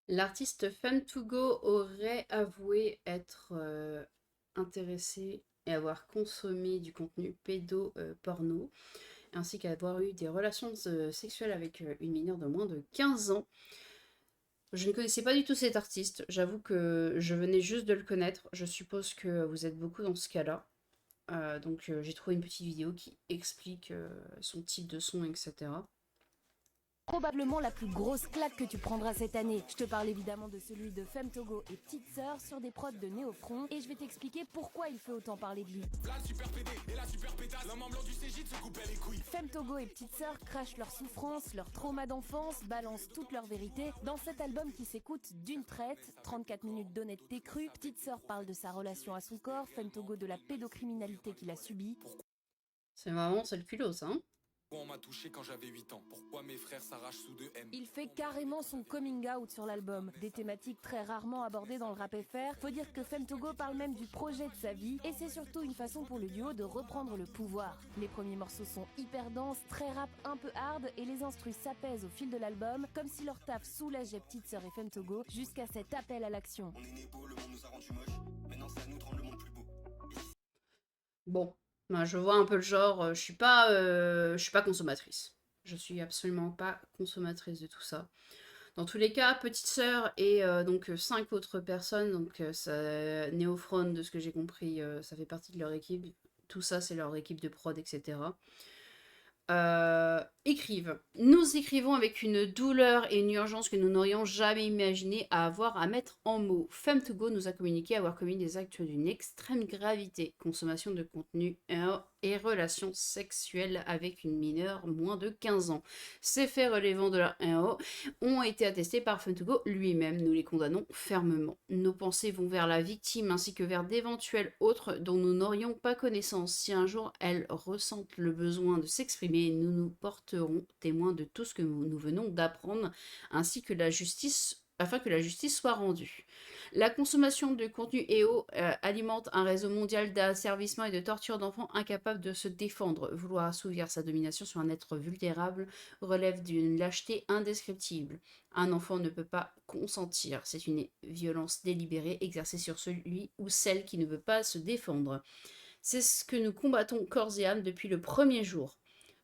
L'artiste Femme2Go aurait avoué être intéressé et avoir consommé du contenu pédo-porno, ainsi qu'avoir eu des relations sexuelles avec une mineure de moins de 15 ans. Je ne connaissais pas du tout cet artiste, j'avoue que je venais juste de le connaître. Je suppose que vous êtes beaucoup dans ce cas-là. Donc j'ai trouvé une petite vidéo qui explique son type de son, etc. Probablement la plus grosse claque que tu prendras cette année. Je te parle évidemment de celui de Femme2Go et Petite Sœur sur des prods de Néofront et je vais t'expliquer pourquoi il fait autant parler de lui. Femme2Go et Petite Sœur crachent leurs souffrances, leurs traumas d'enfance, balancent toute leur vérité dans cet album qui s'écoute d'une traite. 34 minutes d'honnêteté crue. Petite Sœur parle de sa relation à son corps, Femme2Go de la pédocriminalité qu'il a subie. C'est le culot, ça, hein. On m'a touché quand j'avais 8 ans. Pourquoi mes frères s'arrachent sous 2 M? Il fait carrément son coming out sur l'album. Des thématiques très rarement abordées dans le rap FR. Faut dire que Femme2Go parle même du projet de sa vie. Et c'est surtout une façon pour le duo de reprendre le pouvoir. Les premiers morceaux sont hyper denses, très rap, un peu hard. Et les instrus s'apaisent au fil de l'album. Comme si leur taf soulageait Petite Sœur et Femme2Go. Jusqu'à cet appel à l'action. On est né beau, le monde nous a rendu moche. Maintenant c'est à nous de rendre le monde plus beau. Bon, ben, je vois un peu le genre, je suis pas consommatrice. Je suis absolument pas consommatrice de tout ça. Dans tous les cas, Petite Sœur et donc 5 autres personnes, donc Néophron, de ce que j'ai compris, ça fait partie de leur équipe. Tout ça, c'est leur équipe de prod, etc. Écrivent. Nous écrivons avec une douleur et une urgence que nous n'aurions jamais imaginé à avoir à mettre en mots. Femme2Go nous a communiqué avoir commis des actes d'une extrême gravité, consommation de contenu et relations sexuelles avec une mineure moins de 15 ans. Ces faits relevant de la 1O ont été attestés par Femme2Go lui-même. Nous les condamnons fermement. Nos pensées vont vers la victime ainsi que vers d'éventuels autres dont nous n'aurions pas connaissance. Si un jour elles ressentent le besoin de s'exprimer, nous nous porterons témoins de tout ce que nous venons d'apprendre, ainsi que la justice afin que la justice soit rendue. La consommation de contenu EO alimente un réseau mondial d'asservissement et de torture d'enfants incapables de se défendre. Vouloir assouvir sa domination sur un être vulnérable relève d'une lâcheté indescriptible. Un enfant ne peut pas consentir. C'est une violence délibérée exercée sur celui ou celle qui ne veut pas se défendre. C'est ce que nous combattons corps et âme depuis le premier jour.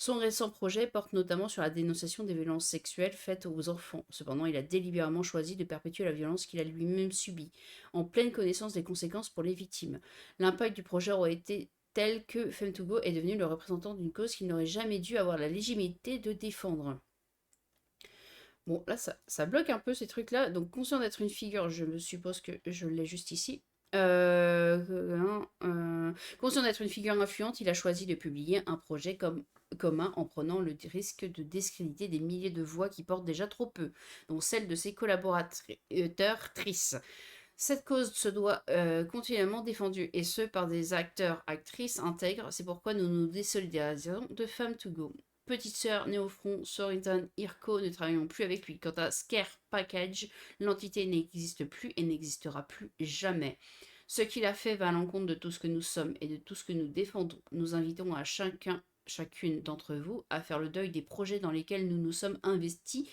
Son récent projet porte notamment sur la dénonciation des violences sexuelles faites aux enfants. Cependant, il a délibérément choisi de perpétuer la violence qu'il a lui-même subie, en pleine connaissance des conséquences pour les victimes. L'impact du projet aurait été tel que Femme2Go est devenu le représentant d'une cause qu'il n'aurait jamais dû avoir la légitimité de défendre. Bon, là, ça bloque un peu ces trucs-là. Donc, conscient d'être une figure, je me suppose que je l'ai juste ici. Conscient d'être une figure influente, il a choisi de publier un projet commun en prenant le risque de discréditer des milliers de voix qui portent déjà trop peu, dont celle de ses collaboratrices. Cette cause se doit continuellement défendue, et ce par des acteurs, actrices intègres. C'est pourquoi nous nous désolidarisons de Femme2Go. Petite sœur, Néofront, Soritan, Irko, ne travaillons plus avec lui. Quant à Scare Package, l'entité n'existe plus et n'existera plus jamais. Ce qu'il a fait va à l'encontre de tout ce que nous sommes et de tout ce que nous défendons. Nous invitons à chacune d'entre vous à faire le deuil des projets dans lesquels nous nous sommes investis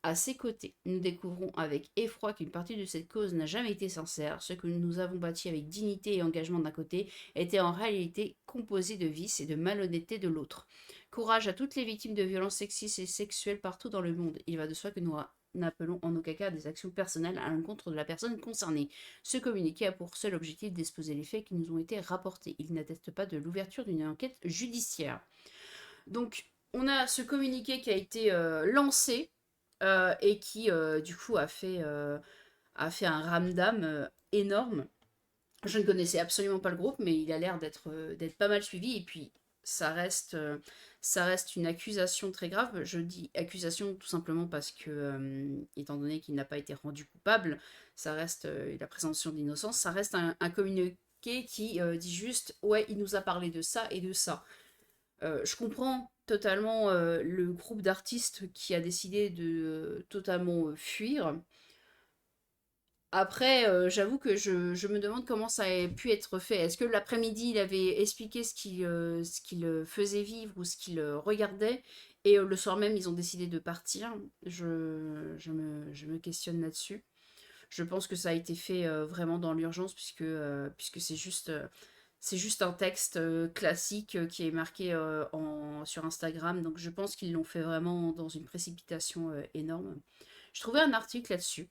à ses côtés. Nous découvrons avec effroi qu'une partie de cette cause n'a jamais été sincère. Ce que nous avons bâti avec dignité et engagement d'un côté était en réalité composé de vices et de malhonnêteté de l'autre. Courage à toutes les victimes de violences sexistes et sexuelles partout dans le monde. Il va de soi que nous n'appelons en aucun cas à des actions personnelles à l'encontre de la personne concernée. Ce communiqué a pour seul objectif d'exposer les faits qui nous ont été rapportés. Il n'atteste pas de l'ouverture d'une enquête judiciaire. Donc, on a ce communiqué qui a été lancé et qui, du coup, a fait un ramdam énorme. Je ne connaissais absolument pas le groupe, mais il a l'air d'être pas mal suivi. Et puis, ça reste une accusation très grave. Je dis accusation tout simplement parce que, étant donné qu'il n'a pas été rendu coupable, ça reste la présomption d'innocence. Ça reste un communiqué qui dit juste, ouais, il nous a parlé de ça et de ça. Je comprends totalement le groupe d'artistes qui a décidé de totalement fuir. Après, j'avoue que je me demande comment ça a pu être fait. Est-ce que l'après-midi, il avait expliqué ce qu'il faisait vivre ou ce qu'il regardait Et le soir même, ils ont décidé de partir. Je me questionne là-dessus. Je pense que ça a été fait vraiment dans l'urgence, puisque c'est juste un texte classique qui est marqué sur Instagram. Donc je pense qu'ils l'ont fait vraiment dans une précipitation énorme. Je trouvais un article là-dessus.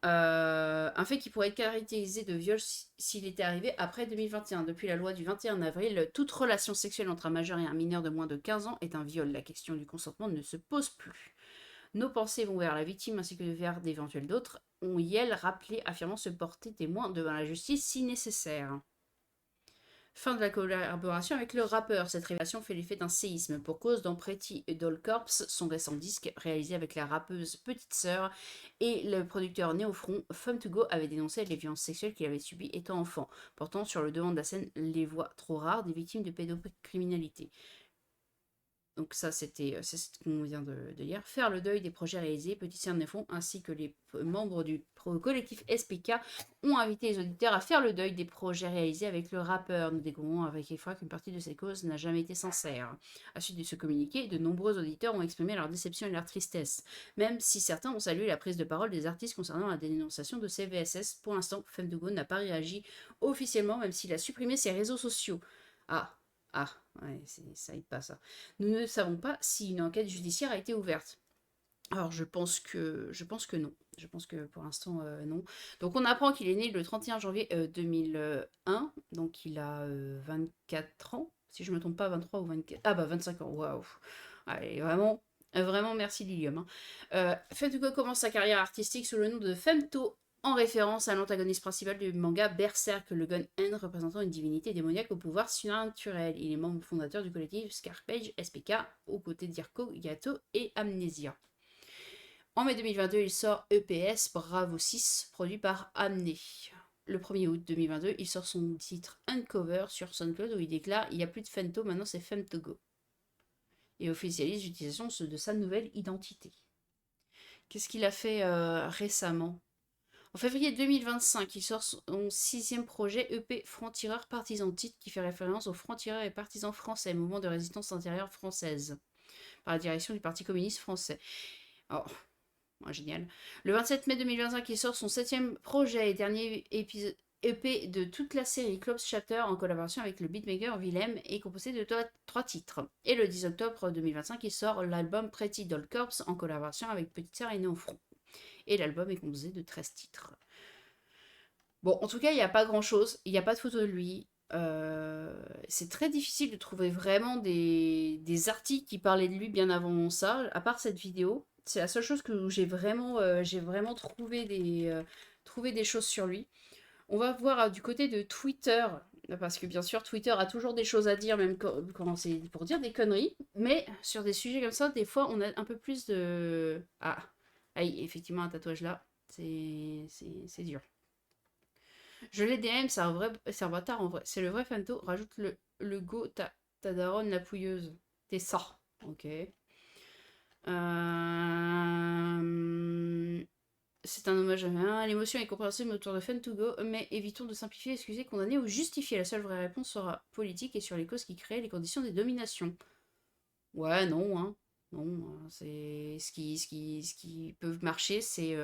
Un fait qui pourrait être caractérisé de viol s'il était arrivé après 2021. Depuis la loi du 21 avril, toute relation sexuelle entre un majeur et un mineur de moins de 15 ans est un viol. La question du consentement ne se pose plus. Nos pensées vont vers la victime ainsi que vers d'éventuels d'autres. On y est rappelé, affirmant se porter témoin devant la justice si nécessaire. Fin de la collaboration avec le rappeur. Cette révélation fait l'effet d'un séisme pour cause dans Pretty Doll Corps, son récent disque réalisé avec la rappeuse Petite Sœur et le producteur Néofront. Fun2Go avait dénoncé les violences sexuelles qu'il avait subies étant enfant, portant sur le devant de la scène les voix trop rares des victimes de pédocriminalité. Donc ça, c'est ce qu'on vient de lire. Faire le deuil des projets réalisés, Petit Sœur Néofront ainsi que les membres du collectif SPK ont invité les auditeurs à faire le deuil des projets réalisés avec le rappeur. Nous découvrons avec effroi qu'une partie de ces causes n'a jamais été sincère. À suite de ce communiqué, de nombreux auditeurs ont exprimé leur déception et leur tristesse, même si certains ont salué la prise de parole des artistes concernant la dénonciation de ces VSS. Pour l'instant, Fem2Go n'a pas réagi officiellement, même s'il a supprimé ses réseaux sociaux. Ouais, ça aide pas ça. Nous ne savons pas si une enquête judiciaire a été ouverte. Alors je pense que non. Je pense que pour l'instant non. Donc on apprend qu'il est né le 31 janvier 2001. Donc il a 24 ans. Si je me trompe pas, 23 ou 24. Ah bah 25 ans. Waouh. Allez, vraiment merci Lilium. Femto commence sa carrière artistique sous le nom de Femto, en référence à l'antagoniste principal du manga Berserk, le Gun End représentant une divinité démoniaque au pouvoir surnaturel. Il est membre fondateur du collectif Scarpage SPK, aux côtés d'Irko, Yato et Amnesia. En mai 2022, il sort EPS Bravo 6, produit par Amné. Le 1er août 2022, il sort son titre Uncover sur SoundCloud où il déclare « Il n'y a plus de Femto, maintenant c'est Fem2Go » et officialise l'utilisation de sa nouvelle identité. Qu'est-ce qu'il a fait récemment ? En février 2025, il sort son 6e projet EP Franc-Tireur Partisan, titre qui fait référence aux francs-tireurs et partisans français, mouvement de résistance intérieure française, par la direction du Parti communiste français. Oh, génial. Le 27 mai 2025, il sort son 7e projet et dernier EP de toute la série Clubs Chapter en collaboration avec le beatmaker Willem et composé de 3 titres. Et le 10 octobre 2025, il sort l'album Pretty Doll Corps en collaboration avec Petite Sœur et Néofront. Et l'album est composé de 13 titres. Bon, en tout cas, il n'y a pas grand-chose. Il n'y a pas de photo de lui. C'est très difficile de trouver vraiment des articles qui parlaient de lui bien avant ça, à part cette vidéo. C'est la seule chose que j'ai vraiment trouvé des choses sur lui. On va voir du côté de Twitter, parce que bien sûr, Twitter a toujours des choses à dire, même quand c'est pour dire des conneries. Mais sur des sujets comme ça, des fois, on a un peu plus de... Ah, effectivement, un tatouage là, c'est dur. Je l'ai DM, c'est un bâtard en vrai. C'est le vrai Fanto. Rajoute le go, ta daronne la pouilleuse. T'es ça. Ok. C'est un hommage à rien. L'émotion est compréhensible autour de Fun2Go, mais évitons de simplifier, excuser, condamner ou justifier. La seule vraie réponse sera politique et sur les causes qui créent les conditions des dominations. Ouais, non, hein. Non, c'est ce qui peut marcher, c'est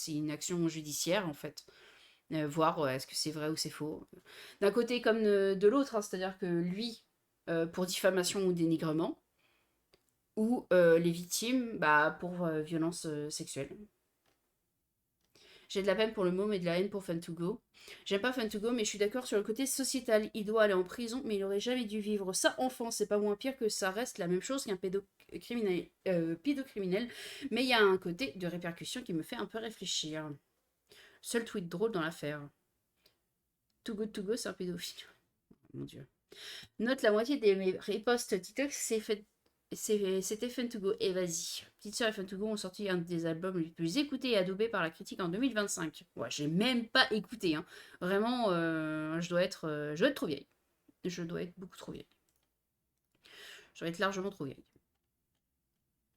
une action judiciaire en fait. Voir est-ce que c'est vrai ou c'est faux. D'un côté comme de l'autre, hein, c'est-à-dire que lui, pour diffamation ou dénigrement, ou les victimes pour violence sexuelle. J'ai de la peine pour le môme et de la haine pour Fun2Go. J'aime pas Fun2Go, mais je suis d'accord sur le côté sociétal. Il doit aller en prison, mais il aurait jamais dû vivre ça enfant. C'est pas moins pire que ça reste la même chose qu'un pédocriminel. Mais il y a un côté de répercussion qui me fait un peu réfléchir. Seul tweet drôle dans l'affaire. Too Good To Go, c'est un pédophile. Mon Dieu. Note, la moitié de mes reposts TikTok, c'était Fun2Go. Et vas-y. Petite Sœur et Fun2Go ont sorti un des albums les plus écoutés et adoubés par la critique en 2025. Ouais, j'ai même pas écouté. Hein. Vraiment, je dois être trop vieille. Je dois être beaucoup trop vieille. Je dois être largement trop vieille.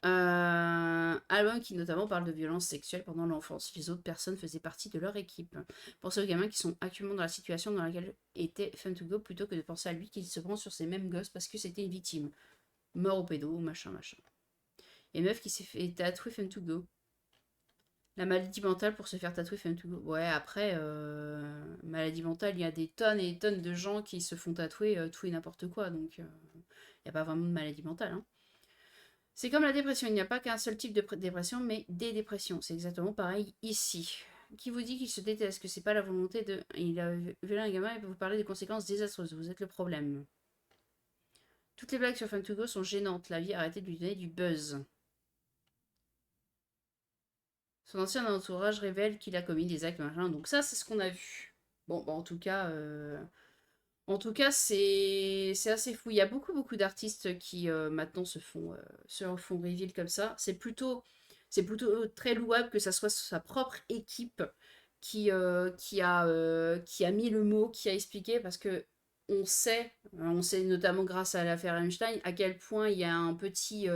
Album qui notamment parle de violences sexuelles pendant l'enfance. Les autres personnes faisaient partie de leur équipe. Pensez aux gamins qui sont actuellement dans la situation dans laquelle était Fun2Go plutôt que de penser à lui qui se prend sur ces mêmes gosses parce que c'était une victime. Mort au pédo, machin. Et meuf qui s'est fait tatouer Femme to Go. La maladie mentale pour se faire tatouer Femme to Go. Ouais, après, maladie mentale, il y a des tonnes et des tonnes de gens qui se font tatouer tout et n'importe quoi. Donc, il n'y a pas vraiment de maladie mentale. Hein. C'est comme la dépression. Il n'y a pas qu'un seul type de dépression, mais des dépressions. C'est exactement pareil ici. Qui vous dit qu'il se déteste, que c'est pas la volonté de... Il a violé un gamin et peut vous parler des conséquences désastreuses. Vous êtes le problème. Toutes les blagues sur Femme to Go sont gênantes. La vie a arrêté de lui donner du buzz. Son ancien entourage révèle qu'il a commis des actes machin. Donc ça, c'est ce qu'on a vu. Bon, bah, en tout cas, c'est assez fou. Il y a beaucoup d'artistes qui maintenant se font reveal comme ça. C'est plutôt très louable que ça soit sa propre équipe qui a mis le mot, qui a expliqué, parce que on sait notamment grâce à l'affaire Einstein à quel point il y a un petit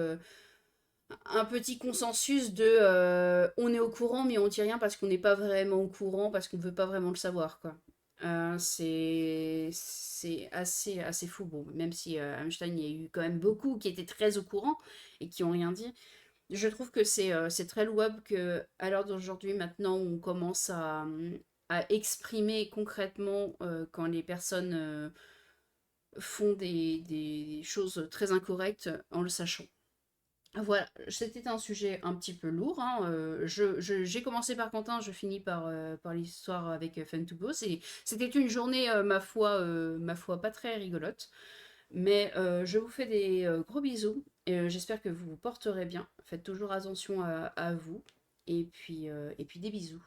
consensus de on est au courant mais on dit rien parce qu'on n'est pas vraiment au courant, parce qu'on veut pas vraiment le savoir, quoi. C'est assez fou. Bon, même si Einstein, il y a eu quand même beaucoup qui étaient très au courant et qui ont rien dit. Je trouve que c'est très louable que à l'heure d'aujourd'hui, maintenant, on commence à exprimer concrètement quand les personnes font des choses très incorrectes en le sachant. Voilà, c'était un sujet un petit peu lourd. Hein, j'ai commencé par Quentin, je finis par l'histoire avec Fun to Go. C'était une journée, ma foi, pas très rigolote. Mais je vous fais des gros bisous. Et j'espère que vous vous porterez bien. Faites toujours attention à vous. Et puis des bisous.